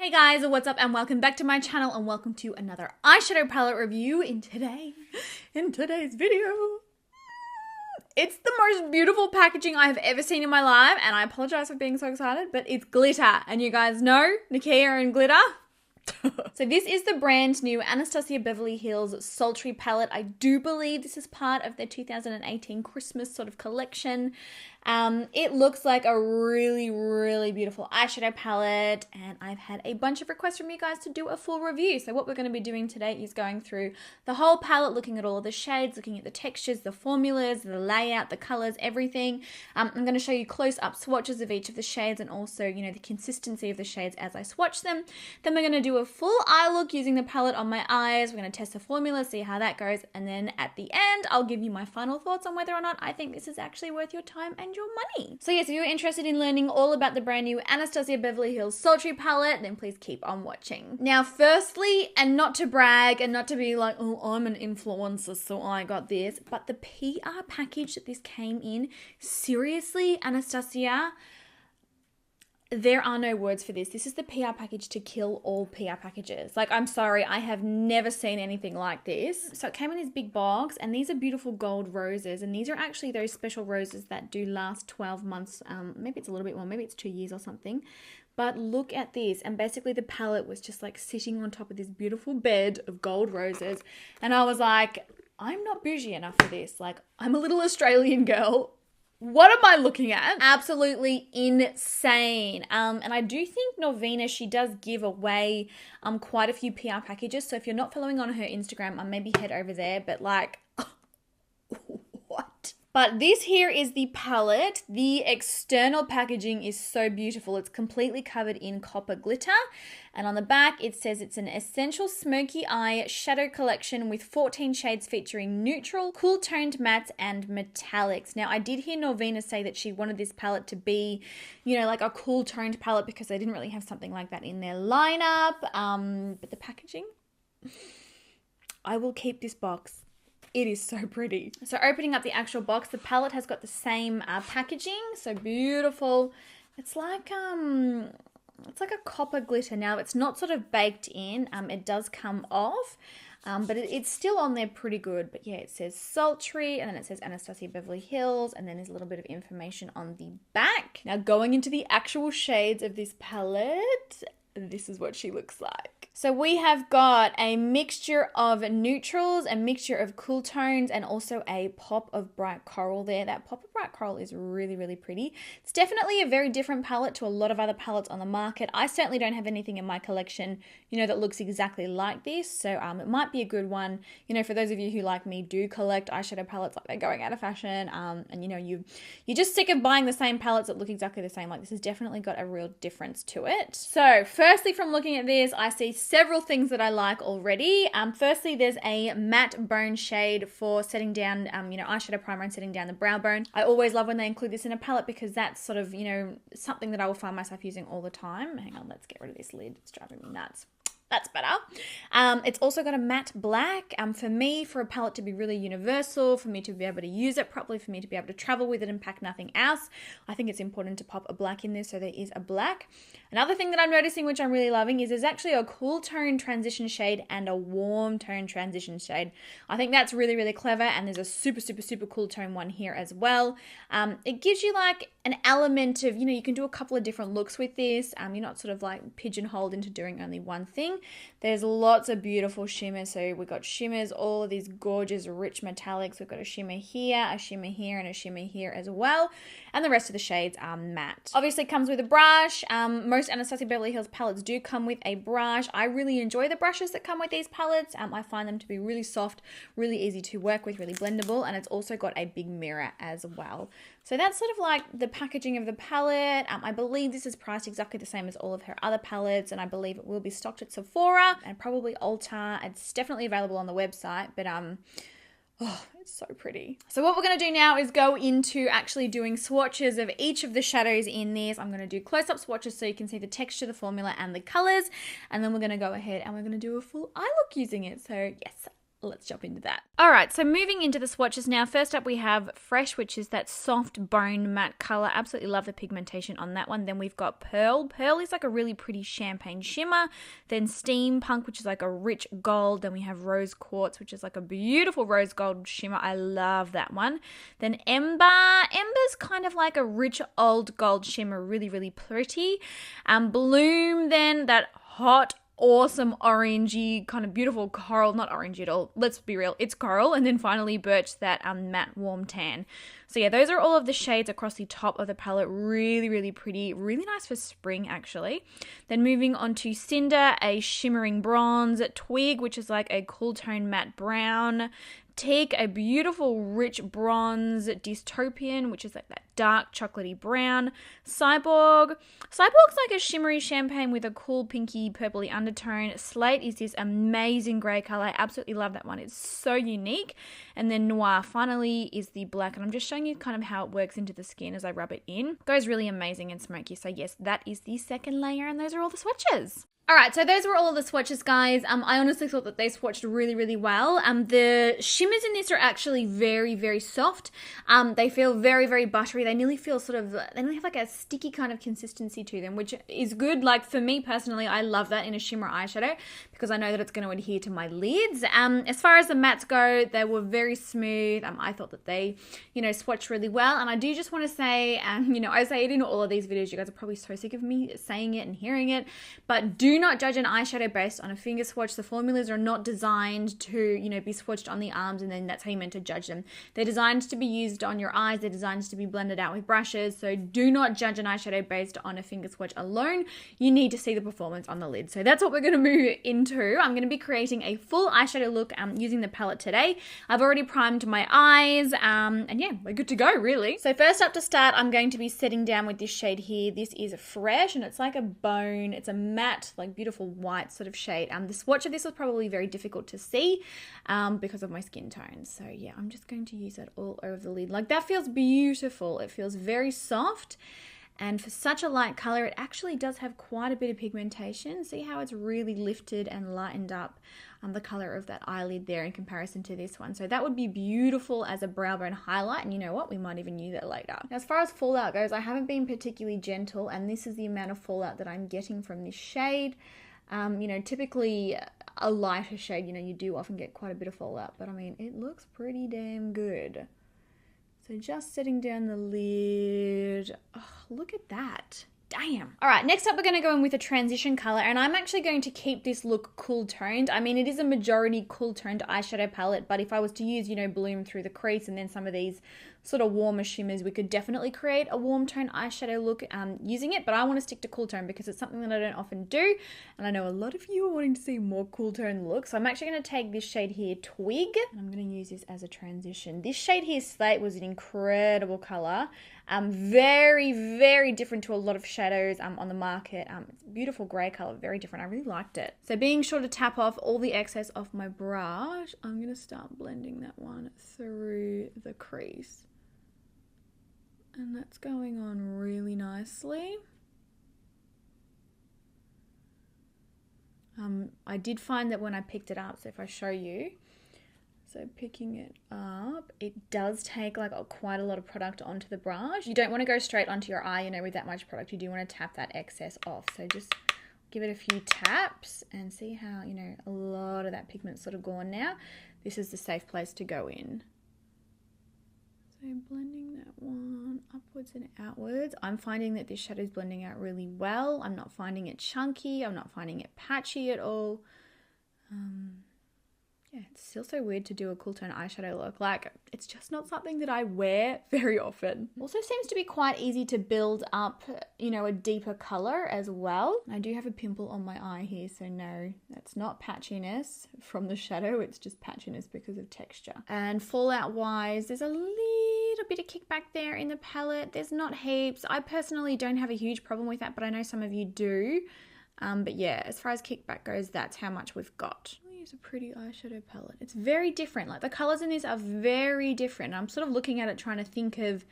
Hey guys, what's up and welcome back to my channel and welcome to another eyeshadow palette review in today's video. It's the most beautiful packaging I have ever seen in my life and I apologize for being so excited, but it's glitter and you guys know Nikia and glitter. So this is the brand new Anastasia Beverly Hills Sultry palette. I do believe this is part of their 2018 Christmas sort of collection. It looks like a really beautiful eyeshadow palette and I've had a bunch of requests from you guys to do a full review. So what we're going to be doing today is going through the whole palette, looking at all of the shades, looking at the textures, the formulas, the layout, the colors, everything. I'm going to show you close-up swatches of each of the shades and also, you know, the consistency of the shades as I swatch them. Then we're going to do a full eye look using the palette on my eyes. We're going to test the formula, see how that goes, and then at the end, I'll give you my final thoughts on whether or not I think this is actually worth your time and your money. So yes, if you're interested in learning all about the brand new Anastasia Beverly Hills Sultry palette, then please keep on watching. Now, firstly, and not to brag and not to be like, oh, I'm an influencer, so I got this, but the PR package that this came in, seriously, Anastasia, there are no words for this. This is the PR package to kill all PR packages. Like, I'm sorry, I have never seen anything like this. So it came in this big box and these are beautiful gold roses. And these are actually those special roses that do last 12 months. Maybe it's a little bit more, maybe it's 2 years or something. But look at this. And basically the palette was just like sitting on top of this beautiful bed of gold roses. And I was like, I'm not bougie enough for this. Like, I'm a little Australian girl. What am I looking at? Absolutely insane. And I do think Norvina, she does give away quite a few PR packages. So if you're not following on her Instagram, maybe head over there. But like, what? But this here is the palette. The external packaging is so beautiful. It's completely covered in copper glitter. And on the back, it says it's an essential smoky eye shadow collection with 14 shades featuring neutral, cool toned mattes and metallics. Now, I did hear Norvina say that she wanted this palette to be, you know, like a cool toned palette because they didn't really have something like that in their lineup. But the packaging, I will keep this box. It is so pretty. So opening up the actual box, the palette has got the same packaging. So beautiful. It's like a copper glitter. Now it's not sort of baked in. It does come off, but it's still on there pretty good. But yeah, it says Sultry and then it says Anastasia Beverly Hills and then there's a little bit of information on the back. Now going into the actual shades of this palette, this is what she looks like. So we have got a mixture of neutrals, a mixture of cool tones, and also a pop of bright coral there. That pop of bright coral is really pretty. It's definitely a very different palette to a lot of other palettes on the market. I certainly don't have anything in my collection, you know, that looks exactly like this. So it might be a good one, you know, for those of you who like me do collect eyeshadow palettes like they're going out of fashion. And you know, you're just sick of buying the same palettes that look exactly the same. Like this has definitely got a real difference to it. So firstly, from looking at this, I see several things that I like already. Firstly, there's a matte bone shade for setting down, you know, eyeshadow primer and setting down the brow bone. I always love when they include this in a palette because that's sort of, you know, something that I will find myself using all the time. Hang on, let's get rid of this lid. It's driving me nuts. That's better. It's also got a matte black. For me, for a palette to be really universal, for me to be able to use it properly, for me to be able to travel with it and pack nothing else, I think it's important to pop a black in there, so there is a black. Another thing that I'm noticing, which I'm really loving, is there's actually a cool tone transition shade and a warm tone transition shade. I think that's really clever, and there's a super cool tone one here as well. It gives you like an element of, you know, you can do a couple of different looks with this. You're not sort of like pigeonholed into doing only one thing. There's lots of beautiful shimmers. So we've got shimmers, all of these gorgeous rich metallics. We've got a shimmer here, a shimmer here, and a shimmer here as well. And the rest of the shades are matte. Obviously it comes with a brush. Most Anastasia Beverly Hills palettes do come with a brush. I really enjoy the brushes that come with these palettes. I find them to be really soft, really easy to work with, really blendable, and it's also got a big mirror as well. So that's sort of like the packaging of the palette. I believe this is priced exactly the same as all of her other palettes, and I believe it will be stocked at Sephora and probably Ulta. It's definitely available on the website, but oh, it's so pretty. So what we're going to do now is go into actually doing swatches of each of the shadows in this. I'm going to do close-up swatches so you can see the texture, the formula, and the colors. And then we're going to go ahead and we're going to do a full eye look using it. So yes, let's jump into that. All right, so moving into the swatches now. First up, we have Fresh, which is that soft bone matte color. Absolutely love the pigmentation on that one. Then we've got Pearl. Pearl is like a really pretty champagne shimmer. Then Steampunk, which is like a rich gold. Then we have Rose Quartz, which is like a beautiful rose gold shimmer. I love that one. Then Ember. Ember's kind of like a rich old gold shimmer, really, really pretty. Bloom, then that hot, awesome orangey kind of beautiful coral, not orangey at all, let's be real, it's coral. And then finally Birch, that matte warm tan. So yeah, those are all of the shades across the top of the palette. Really, really pretty, really nice for spring actually. Then moving on to Cinder, a shimmering bronze. Twig, which is like a cool tone matte brown. Teak, a beautiful rich bronze. Dystopian, which is like that dark chocolatey brown. Cyborg's like a shimmery champagne with a cool pinky purpley undertone. Slate is this amazing grey colour. I absolutely love that one. It's so unique. And then Noir finally is the black, and I'm just showing you kind of how it works into the skin as I rub it in. It goes really amazing and smoky. So yes, that is the second layer, and those are all the swatches. All right, so those were all of the swatches, guys. I honestly thought that they swatched really, really well. The shimmers in this are actually very, very soft. They feel very, very buttery. They nearly feel they nearly have like a sticky kind of consistency to them, which is good. Like for me personally, I love that in a shimmer eyeshadow because I know that it's going to adhere to my lids. As far as the mattes go, they were very smooth. I thought that they, swatched really well. And I do just want to say, I say it in all of these videos. You guys are probably so sick of me saying it and hearing it, but do not judge an eyeshadow based on a finger swatch. The formulas are not designed to, be swatched on the arms and then that's how you're meant to judge them. They're designed to be used on your eyes. They're designed to be blended out with brushes. So do not judge an eyeshadow based on a finger swatch alone. You need to see the performance on the lid. So that's what we're going to move into. I'm going to be creating a full eyeshadow look using the palette today. I've already primed my eyes and yeah, we're good to go really. So first up to start, I'm going to be setting down with this shade here. This is Fresh and it's like a bone. It's a matte, like beautiful white sort of shade. The swatch of this was probably very difficult to see because of my skin tone. So yeah, I'm just going to use that all over the lid. Like that feels beautiful. It feels very soft. And for such a light color, it actually does have quite a bit of pigmentation. See how it's really lifted and lightened up the color of that eyelid there in comparison to this one. So that would be beautiful as a brow bone highlight. And you know what? We might even use that later. Now, as far as fallout goes, I haven't been particularly gentle. And this is the amount of fallout that I'm getting from this shade. Typically a lighter shade, you do often get quite a bit of fallout. But I mean, it looks pretty damn good. So just setting down the lid. Oh, look at that. Damn. All right, next up we're going to go in with a transition color, and I'm actually going to keep this look cool toned. I mean, it is a majority cool toned eyeshadow palette, but if I was to use, Bloom through the crease and then some of these sort of warmer shimmers, we could definitely create a warm tone eyeshadow look using it, but I want to stick to cool tone because it's something that I don't often do, and I know a lot of you are wanting to see more cool tone looks. So I'm actually going to take this shade here, Twig, and I'm going to use this as a transition. This shade here, Slate, was an incredible color. Very, very different to a lot of shadows on the market. It's a beautiful grey colour, very different. I really liked it. So being sure to tap off all the excess off my brush, I'm going to start blending that one through the crease. And that's going on really nicely. I did find that when I picked it up, so if I show you, so picking it up, it does take like quite a lot of product onto the brush. You don't want to go straight onto your eye, with that much product. You do want to tap that excess off. So just give it a few taps and see how, a lot of that pigment's sort of gone now. This is the safe place to go in. So blending that one upwards and outwards. I'm finding that this shadow is blending out really well. I'm not finding it chunky. I'm not finding it patchy at all. Yeah, it's still so weird to do a cool tone eyeshadow look. Like, it's just not something that I wear very often. Also seems to be quite easy to build up, a deeper color as well. I do have a pimple on my eye here, so no, that's not patchiness from the shadow. It's just patchiness because of texture. And fallout wise, there's a little bit of kickback there in the palette. There's not heaps. I personally don't have a huge problem with that, but I know some of you do. But yeah, as far as kickback goes, that's how much we've got. Use a pretty eyeshadow palette. It's very different. Like the colors in this are very different. I'm sort of looking at it trying to think of,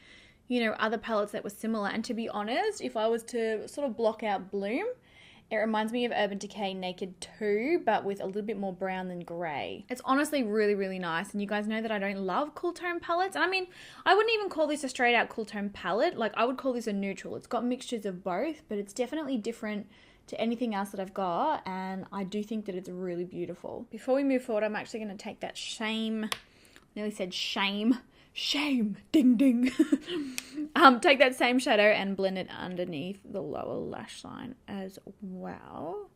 other palettes that were similar. And to be honest, if I was to sort of block out Bloom, It reminds me of Urban Decay Naked 2, but with a little bit more brown than grey. It's honestly really, really nice. And you guys know that I don't love cool tone palettes. And I mean, I wouldn't even call this a straight out cool tone palette. Like, I would call this a neutral. It's got mixtures of both, but it's definitely different to anything else that I've got. And I do think that it's really beautiful. Before we move forward, I'm actually going to take that nearly said shame, ding ding. Take that same shadow and blend it underneath the lower lash line as well.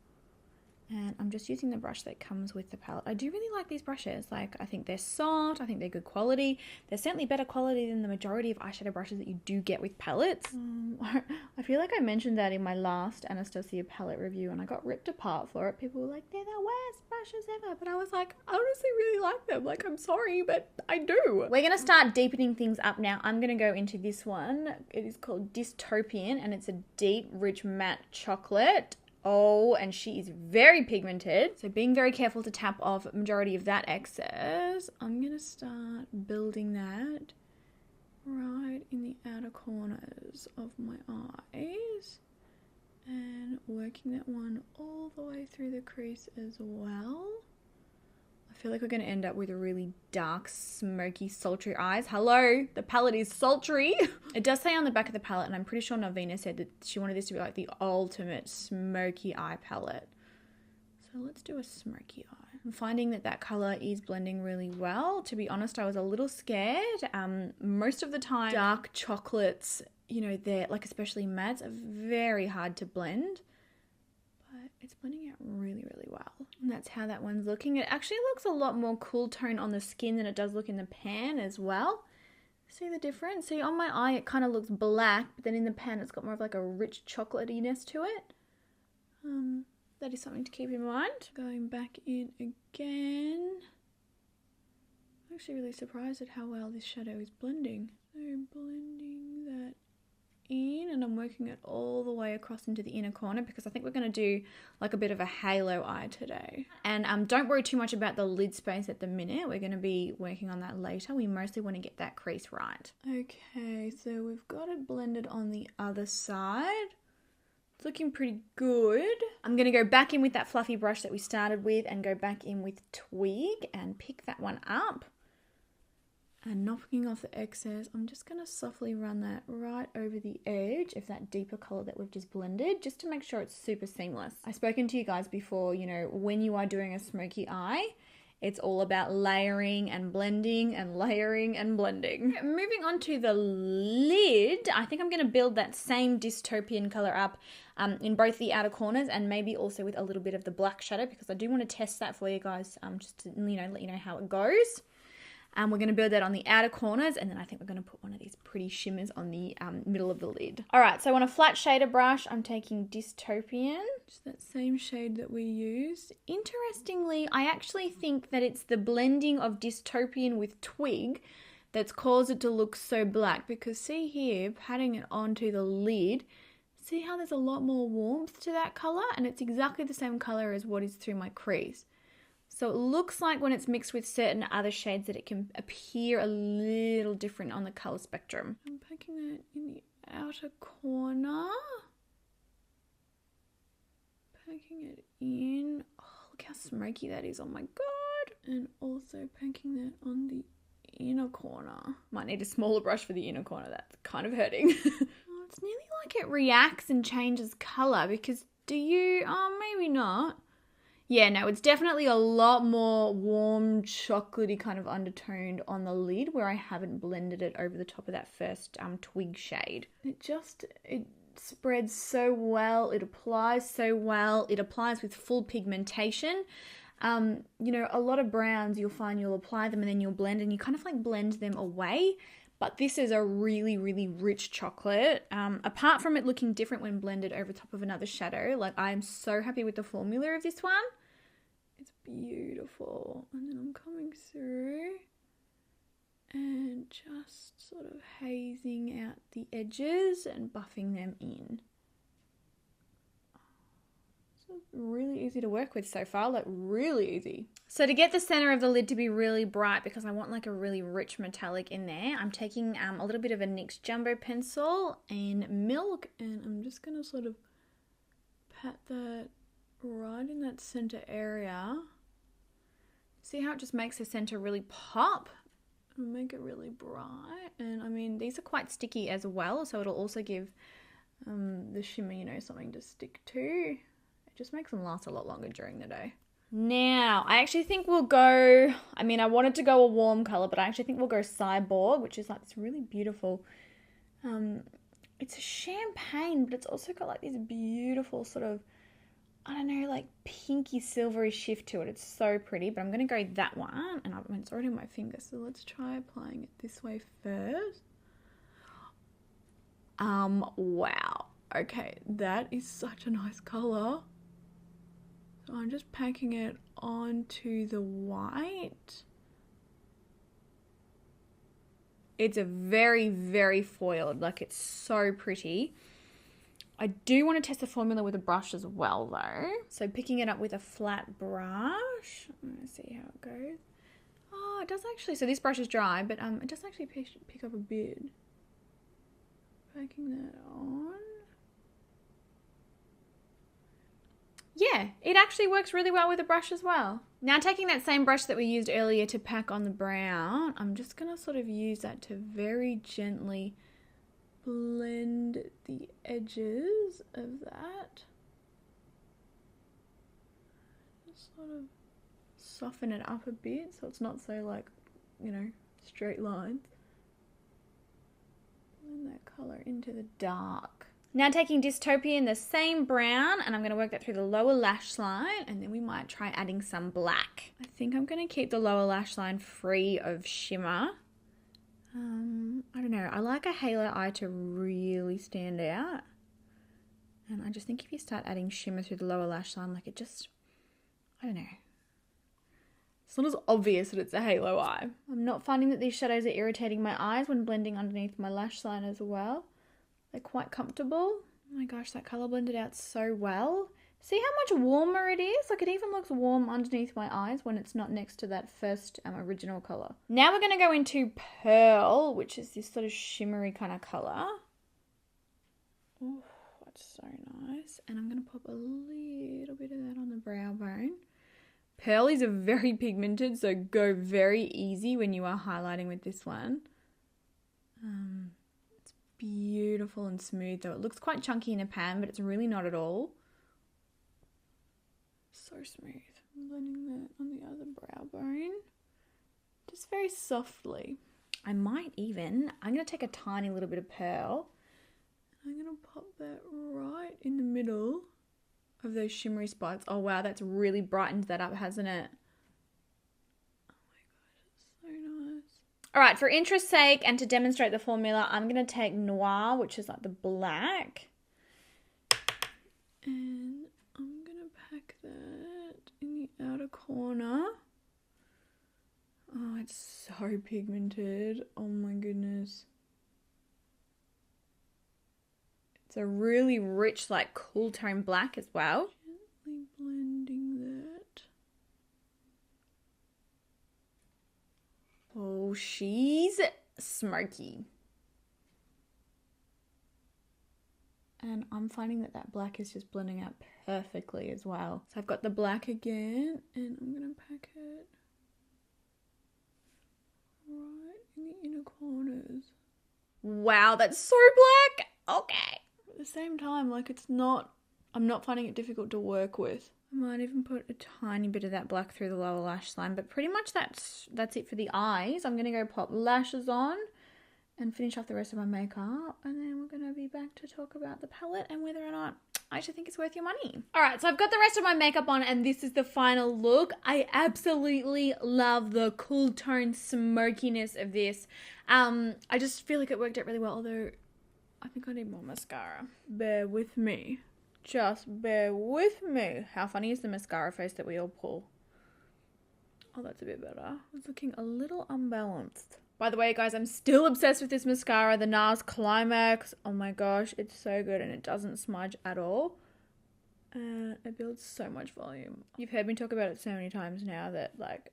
And I'm just using the brush that comes with the palette. I do really like these brushes. Like, I think they're soft. I think they're good quality. They're certainly better quality than the majority of eyeshadow brushes that you do get with palettes. I feel like I mentioned that in my last Anastasia palette review and I got ripped apart for it. People were like, they're the worst brushes ever. But I was like, I honestly really like them. Like, I'm sorry, but I do. We're going to start deepening things up now. I'm going to go into this one. It is called Dystopian and it's a deep, rich matte chocolate. Oh, and she is very pigmented. So being very careful to tap off majority of that excess. I'm going to start building that right in the outer corners of my eyes. And working that one all the way through the crease as well. I feel like we're going to end up with a really dark, smoky, sultry eyes. Hello, the palette is sultry. It does say on the back of the palette, and I'm pretty sure Navina said that she wanted this to be like the ultimate smoky eye palette. So let's do a smoky eye. I'm finding that that color is blending really well. To be honest, I was a little scared. Most of the time, dark chocolates, you know, they're like, especially mattes, are very hard to blend. It's blending out really, really well. And that's how that one's looking. It actually looks a lot more cool tone on the skin than it does look in the pan as well. See the difference? See, on my eye, it kind of looks black, but then in the pan, it's got more of like a rich chocolatiness to it. That is something to keep in mind. Going back in again. I'm actually really surprised at how well this shadow is blending. So blending that in, and I'm working it all the way across into the inner corner because I think we're going to do like a bit of a halo eye today. And don't worry too much about the lid space at the minute. We're going to be working on that later. We mostly want to get that crease right. Okay, so we've got it blended on the other side. It's looking pretty good. I'm going to go back in with that fluffy brush that we started with and go back in with Twig and pick that one up. And knocking off the excess, I'm just going to softly run that right over the edge of that deeper color that we've just blended, just to make sure it's super seamless. I've spoken to you guys before, you know, when you are doing a smoky eye, it's all about layering and blending and layering and blending. Moving on to the lid, I think I'm going to build that same dystopian color up in both the outer corners and maybe also with a little bit of the black shadow because I do want to test that for you guys just to, you know, let you know how it goes. We're going to build that on the outer corners and then I think we're going to put one of these pretty shimmers on the middle of the lid. Alright, so on a flat shader brush, I'm taking Dystopian. Just that same shade that we used. Interestingly, I actually think that it's the blending of Dystopian with Twig that's caused it to look so black because see here, patting it onto the lid, see how there's a lot more warmth to that colour and it's exactly the same colour as what is through my crease. So it looks like when it's mixed with certain other shades that it can appear a little different on the colour spectrum. I'm packing that in the outer corner. Packing it in. Oh, look how smoky that is. Oh my god. And also packing that on the inner corner. Might need a smaller brush for the inner corner. That's kind of hurting. Oh, it's nearly like it reacts and changes colour because do you? Oh, maybe not. Yeah, no, it's definitely a lot more warm, chocolatey kind of undertoned on the lid where I haven't blended it over the top of that first Twig shade. It spreads so well, it applies so well, it applies with full pigmentation. You know, a lot of browns you'll find you'll apply them and then you'll blend and you kind of like blend them away. But this is a really, really rich chocolate. Apart from it looking different when blended over top of another shadow, like I'm so happy with the formula of this one. It's beautiful. And then I'm coming through and just sort of hazing out the edges and buffing them in. So really easy to work with so far, like really easy. So to get the center of the lid to be really bright, because I want like a really rich metallic in there, I'm taking a little bit of a NYX Jumbo pencil and milk, and I'm just going to sort of pat that right in that center area. See how it just makes the center really pop? It'll make it really bright. And I mean, these are quite sticky as well, so it'll also give the shimmer, you know, something to stick to. It just makes them last a lot longer during the day. Now, I actually think we'll go, I mean, I wanted to go a warm color, but I actually think we'll go Cyborg, which is like this really beautiful, it's a champagne, but it's also got like this beautiful sort of, I don't know, like pinky silvery shift to it. It's so pretty, but I'm going to go that one. And I mean, it's already on my finger, so let's try applying it this way first. Wow. Okay, that is such a nice color. So I'm just packing it onto the white. It's a very, very foiled, like it's so pretty. I do want to test the formula with a brush as well though. So picking it up with a flat brush. I'm going to see how it goes. Oh, it does actually, so this brush is dry, but it does actually pick up a bit. Packing that on. Yeah, it actually works really well with a brush as well. Now taking that same brush that we used earlier to pack on the brown, I'm just going to sort of use that to very gently blend the edges of that. Just sort of soften it up a bit so it's not so like, you know, straight lines. Blend that colour into the dark. Now taking Dystopia in the same brown, and I'm going to work that through the lower lash line, and then we might try adding some black. I think I'm going to keep the lower lash line free of shimmer. I don't know, I like a halo eye to really stand out. And I just think if you start adding shimmer through the lower lash line, like it just, I don't know. It's not as obvious that it's a halo eye. I'm not finding that these shadows are irritating my eyes when blending underneath my lash line as well. They're quite comfortable. Oh my gosh, that colour blended out so well. See how much warmer it is? Like it even looks warm underneath my eyes when it's not next to that first original colour. Now we're going to go into Pearl, which is this sort of shimmery kind of colour. Oh, that's so nice. And I'm going to pop a little bit of that on the brow bone. Pearl is very pigmented, so go very easy when you are highlighting with this one. It's beautiful and smooth though. It looks quite chunky in a pan, but it's really not at all. So smooth. I'm blending that on the other brow bone. Just very softly. I'm going to take a tiny little bit of Pearl. I'm going to pop that right in the middle of those shimmery spots. Oh wow, that's really brightened that up, hasn't it? Oh my gosh, it's so nice. Alright, for interest's sake and to demonstrate the formula, I'm going to take Noir, which is like the black. And I'm going to pack that in the outer corner. Oh, it's so pigmented. Oh my goodness. It's a really rich, like, cool tone black as well. Gently blending that. Oh, she's smoky. And I'm finding that that black is just blending out perfectly as well. So I've got the black again, and I'm going to pack it right in the inner corners. Wow, that's so black. Okay. At the same time, like I'm not finding it difficult to work with. I might even put a tiny bit of that black through the lower lash line, but pretty much that's it for the eyes. I'm going to go pop lashes on and finish off the rest of my makeup, and then we're going to be back to talk about the palette and whether or not I actually think it's worth your money. Alright, so I've got the rest of my makeup on, and this is the final look. I absolutely love the cool tone smokiness of this. I just feel like it worked out really well, although I think I need more mascara. Bear with me. Just bear with me. How funny is the mascara face that we all pull? Oh, that's a bit better. It's looking a little unbalanced. By the way, guys, I'm still obsessed with this mascara, the NARS Climax. Oh my gosh, it's so good and it doesn't smudge at all. And it builds so much volume. You've heard me talk about it so many times now that, like,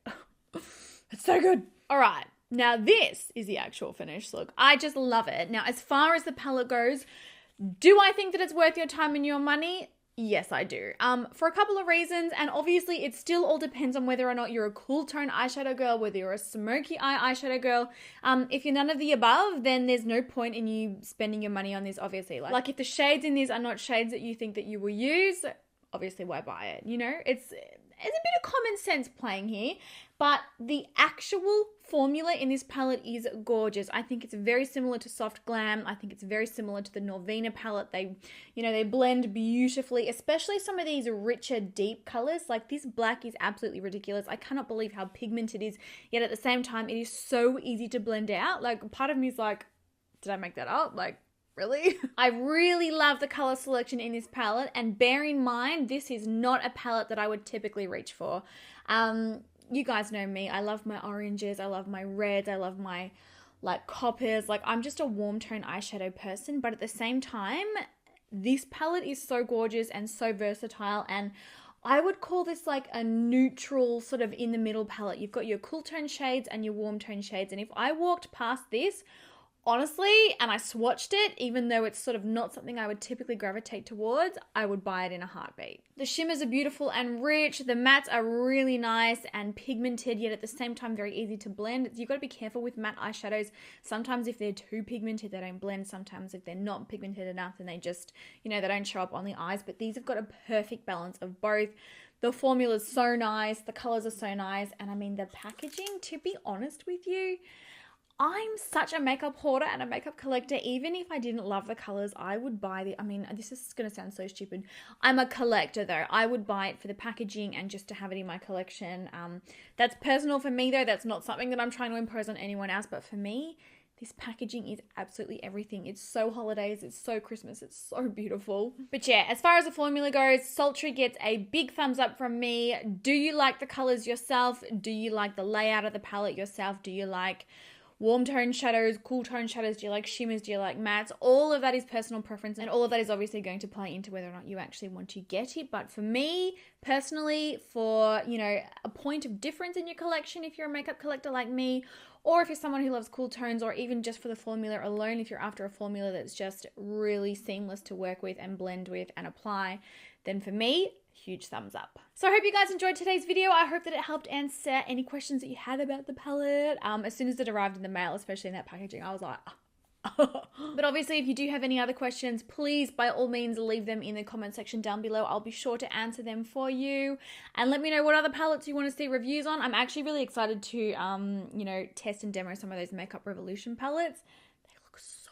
it's so good. All right. Now this is the actual finished look. I just love it. Now, as far as the palette goes, do I think that it's worth your time and your money? Yes, I do. For a couple of reasons, and obviously it still all depends on whether or not you're a cool tone eyeshadow girl, whether you're a smoky eye eyeshadow girl. If you're none of the above, then there's no point in you spending your money on this, obviously. Like if the shades in these are not shades that you think that you will use, obviously why buy it? You know, it's a bit of common sense playing here, but the actual formula in this palette is gorgeous. I think it's very similar to Soft Glam. I think it's very similar to the Norvina palette. They blend beautifully, especially some of these richer, deep colors. Like this black is absolutely ridiculous. I cannot believe how pigmented it is, yet at the same time, it is so easy to blend out. Like part of me is like, did I make that up? Like, really? I really love the color selection in this palette, and bear in mind, this is not a palette that I would typically reach for. You guys know me. I love my oranges. I love my reds. I love my like coppers. Like I'm just a warm tone eyeshadow person, but at the same time, this palette is so gorgeous and so versatile, and I would call this like a neutral sort of in the middle palette. You've got your cool tone shades and your warm tone shades, and if I walked past this, honestly, and I swatched it, even though it's sort of not something I would typically gravitate towards, I would buy it in a heartbeat. The shimmers are beautiful and rich. The mattes are really nice and pigmented, yet at the same time very easy to blend. You've got to be careful with matte eyeshadows. Sometimes if they're too pigmented, they don't blend. Sometimes if they're not pigmented enough, then they just, they don't show up on the eyes. But these have got a perfect balance of both. The formula is so nice. The colors are so nice. And I mean, the packaging, to be honest with you, I'm such a makeup hoarder and a makeup collector. Even if I didn't love the colors, I would buy the, this is going to sound so stupid. I'm a collector though. I would buy it for the packaging and just to have it in my collection. That's personal for me though. That's not something that I'm trying to impose on anyone else. But for me, this packaging is absolutely everything. It's so holidays. It's so Christmas. It's so beautiful. But yeah, as far as the formula goes, Sultry gets a big thumbs up from me. Do you like the colors yourself? Do you like the layout of the palette yourself? Do you like warm tone shadows, cool tone shadows? Do you like shimmers? Do you like mattes? All of that is personal preference, and all of that is obviously going to play into whether or not you actually want to get it. But for me, personally, for, a point of difference in your collection, if you're a makeup collector like me, or if you're someone who loves cool tones, or even just for the formula alone, if you're after a formula that's just really seamless to work with and blend with and apply, then for me, huge thumbs up. So I hope you guys enjoyed today's video. I hope that it helped answer any questions that you had about the palette. As soon as it arrived in the mail, especially in that packaging, I was like, But obviously, if you do have any other questions, please, by all means, leave them in the comment section down below. I'll be sure to answer them for you. And let me know what other palettes you want to see reviews on. I'm actually really excited to, test and demo some of those Makeup Revolution palettes. They look so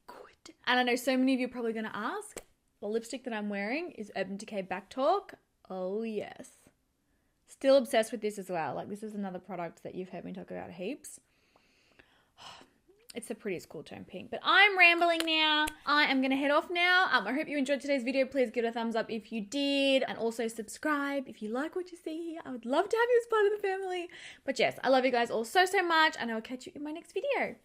good. And I know so many of you are probably going to ask, the lipstick that I'm wearing is Urban Decay Back Talk. Oh, yes. Still obsessed with this as well. Like, this is another product that you've heard me talk about heaps. It's the prettiest cool tone pink. But I'm rambling now. I am going to head off now. I hope you enjoyed today's video. Please give it a thumbs up if you did. And also subscribe if you like what you see here. I would love to have you as part of the family. But yes, I love you guys all so, so much. And I will catch you in my next video.